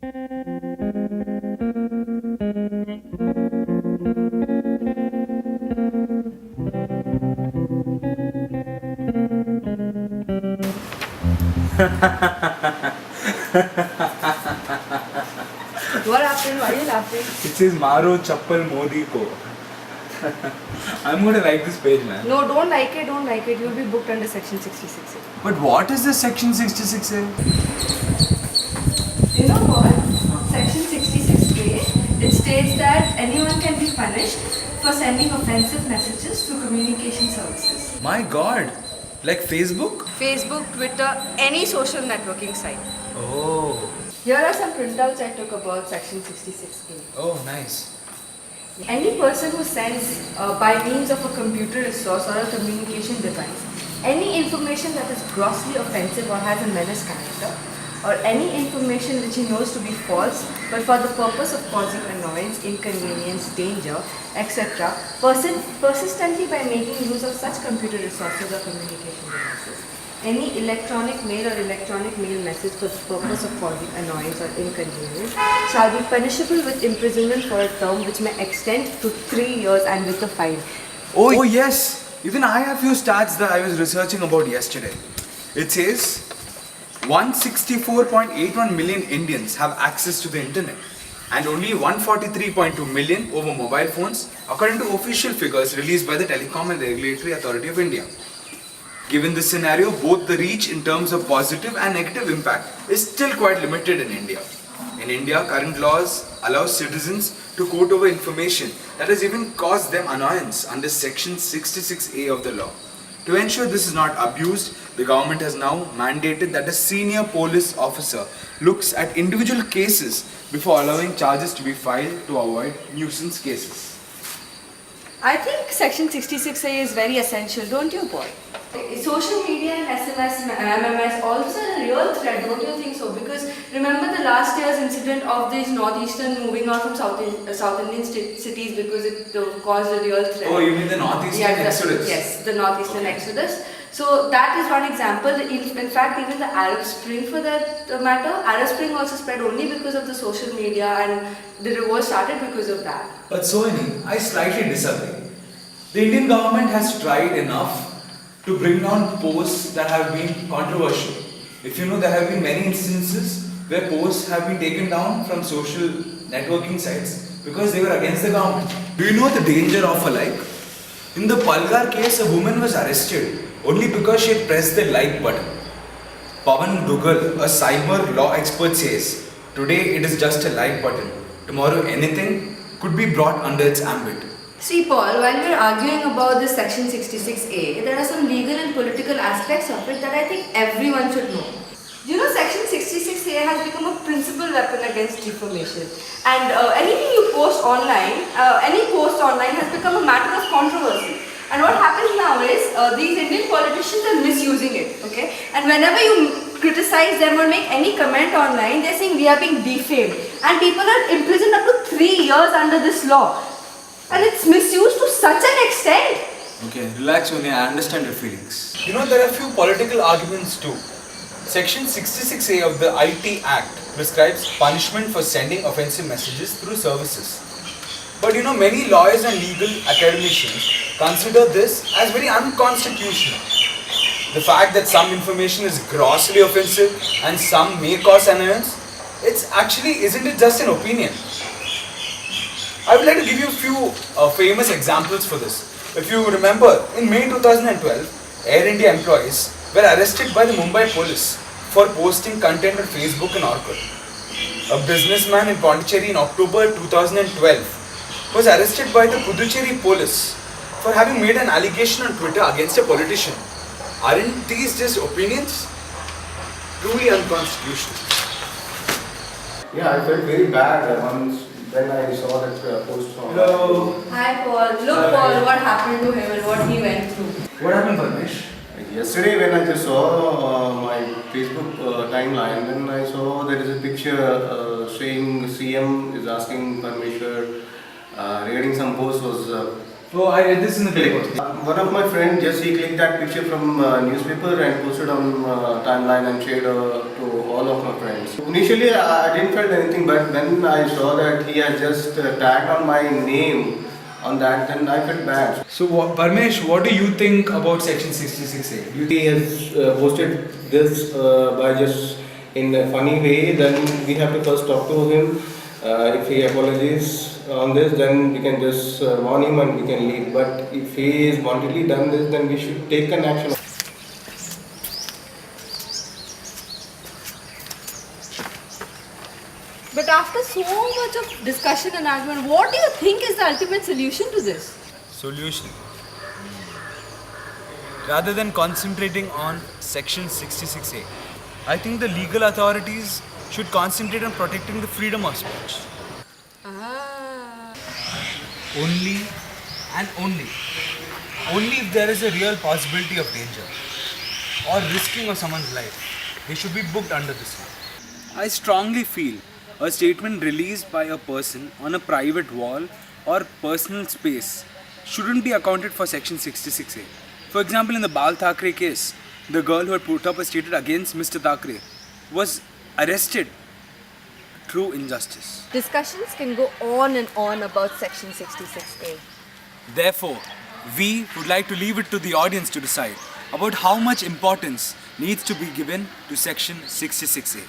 What happened? Why are you laughing? It says Maro Chappal Modi ko. I'm gonna like this page, man. No, don't like it, don't like it. You'll be booked under section 66A. But what is this section 66A? You know what? Section 66A, it states that anyone can be punished for sending offensive messages through communication services. My god. Like Facebook? Facebook, Twitter, any social networking site. Oh. Here are some printouts I took about section 66A. Oh, nice. Any person who sends by means of a computer resource or a communication device any information that is grossly offensive or has a menace character, or any information which he knows to be false but for the purpose of causing annoyance, inconvenience, danger, etc., persistently by making use of such computer resources or communication devices. Any electronic mail or electronic mail message for the purpose of causing annoyance or inconvenience shall be punishable with imprisonment for a term which may extend to 3 years and with a fine. Oh yes. Even I have few stats that I was researching about yesterday. It says 164.81 million Indians have access to the internet and only 143.2 million over mobile phones, according to official figures released by the Telecom and Regulatory Authority of India. Given this scenario, both the reach in terms of positive and negative impact is still quite limited in India. In India, current laws allow citizens to quote over information that has even caused them annoyance under section 66A of the law. To ensure this is not abused, the government has now mandated that a senior police officer looks at individual cases before allowing charges to be filed to avoid nuisance cases. I think section 66A is very essential, don't you, Paul? Social media and SMS, MMS also a real threat, don't you think so? Because remember the last year's incident of these northeastern moving out from South Indian cities because it caused a real threat. Oh, you mean the northeastern exodus? Yes, the northeastern exodus. So that is one example. In fact, even the Arab Spring for that matter, Arab Spring also spread only because of the social media and the revolt started because of that. But Sohini, I slightly disagree. The Indian government has tried enough to bring down posts that have been controversial. If you know, there have been many instances where posts have been taken down from social networking sites because they were against the government. Do you know the danger of a like? In the Palgar case, a woman was arrested only because she had pressed the like button. Pawan Dugal, a cyber law expert, says, today it is just a like button. Tomorrow anything could be brought under its ambit. See, Paul, while we're arguing about this section 66A, there are some legal and political aspects of it that I think everyone should know. You know, section 66A has become a principal weapon against defamation. And anything you post online, any post online has become a matter of controversy. And what happens now is, these Indian politicians are misusing it, okay? And whenever you criticize them or make any comment online, they're saying we are being defamed. And people are imprisoned up to 3 years under this law. And it's misused to such an extent. Okay, relax, Sonia. I understand your feelings. You know, there are a few political arguments too. Section 66A of the IT Act prescribes punishment for sending offensive messages through services. But you know, many lawyers and legal academicians consider this as very unconstitutional. The fact that some information is grossly offensive and some may cause annoyance, isn't it just an opinion? I would like to give you a few famous examples for this. If you remember, in May 2012, Air India employees were arrested by the Mumbai police for posting content on Facebook and Orkut. A businessman in Pondicherry in October 2012 was arrested by the Puducherry police for having made an allegation on Twitter against a politician. Aren't these just opinions? Truly unconstitutional. Yeah, I felt very bad once when I saw that post from. Hello. Hi Paul. Look Paul, what happened to him and what he went through. What happened, Parmesh? Yesterday when I just saw my Facebook timeline, then I saw there is a picture saying CM is asking Parmeshwar regarding some post was Oh, I read this in the paper. One of my friends just he clicked that picture from newspaper and posted on timeline and shared to all of my friends. Initially, I didn't feel anything, but when I saw that he had just tagged on my name on that, then I felt bad. So, Parmesh, what do you think about Section 66A? He has posted this by just in a funny way. Then we have to first talk to him. If he apologizes on this, then we can just warn him and we can leave. But if he is wantedly done this, then we should take an action. But after so much of discussion and argument, what do you think is the ultimate solution to this? Solution. Rather than concentrating on Section 66A, I think the legal authorities should concentrate on protecting the freedom of speech. Only and only if there is a real possibility of danger or risking of someone's life, they should be booked under this law. I strongly feel a statement released by a person on a private wall or personal space shouldn't be accounted for Section 66A. For example, in the Bal Thackeray case, the girl who had put up a statement against Mr. Thackeray was arrested. True injustice. Discussions can go on and on about Section 66A. Therefore, we would like to leave it to the audience to decide about how much importance needs to be given to Section 66A.